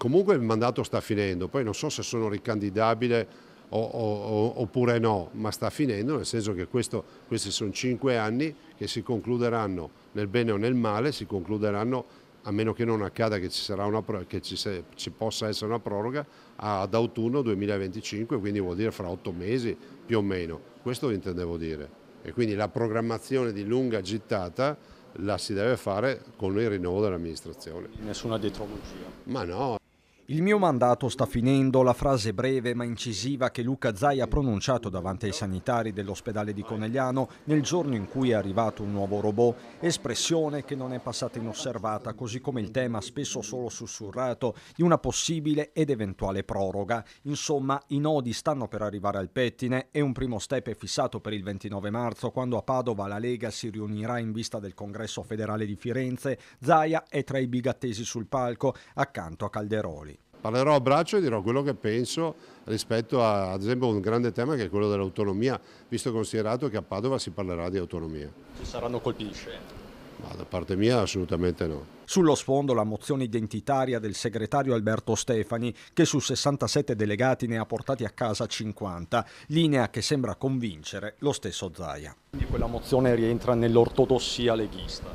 comunque il mandato sta finendo, poi non so se sono ricandidabile oppure no, ma sta finendo, nel senso che questi sono 5 anni che si concluderanno nel bene o nel male, si concluderanno, a meno che non accada che ci possa essere una proroga, ad autunno 2025, quindi vuol dire fra 8 mesi più o meno, questo intendevo dire. E quindi la programmazione di lunga gittata la si deve fare con il rinnovo dell'amministrazione. Nessuna dietrologia. Ma no. Il mio mandato sta finendo, la frase breve ma incisiva che Luca Zaia ha pronunciato davanti ai sanitari dell'ospedale di Conegliano nel giorno in cui è arrivato un nuovo robot, espressione che non è passata inosservata, così come il tema spesso solo sussurrato di una possibile ed eventuale proroga. Insomma, i nodi stanno per arrivare al pettine e un primo step è fissato per il 29 marzo, quando a Padova la Lega si riunirà in vista del Congresso federale di Firenze. Zaia è tra i big attesi sul palco, accanto a Calderoli. Parlerò a braccio e dirò quello che penso rispetto a, ad esempio, un grande tema che è quello dell'autonomia, visto e considerato che a Padova si parlerà di autonomia. Ci saranno colpi di scena? Ma da parte mia assolutamente no. Sullo sfondo la mozione identitaria del segretario Alberto Stefani, che su 67 delegati ne ha portati a casa 50, linea che sembra convincere lo stesso Zaia. Quindi quella mozione rientra nell'ortodossia leghista?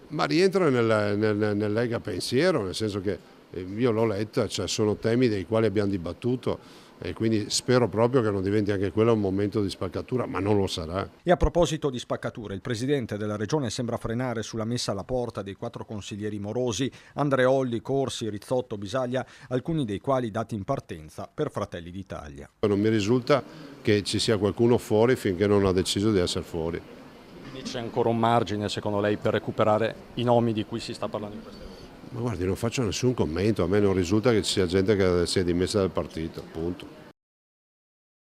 Ma rientra nel Lega pensiero, nel senso che io l'ho letta, cioè sono temi dei quali abbiamo dibattuto e quindi spero proprio che non diventi anche quello un momento di spaccatura, ma non lo sarà. E a proposito di spaccature, il presidente della regione sembra frenare sulla messa alla porta dei 4 consiglieri morosi, Andreolli, Corsi, Rizzotto, Bisaglia, alcuni dei quali dati in partenza per Fratelli d'Italia. Non mi risulta che ci sia qualcuno fuori finché non ha deciso di essere fuori. Quindi c'è ancora un margine, secondo lei, per recuperare i nomi di cui si sta parlando in queste ore? Ma guardi, non faccio nessun commento, a me non risulta che ci sia gente che si è dimessa dal partito, punto.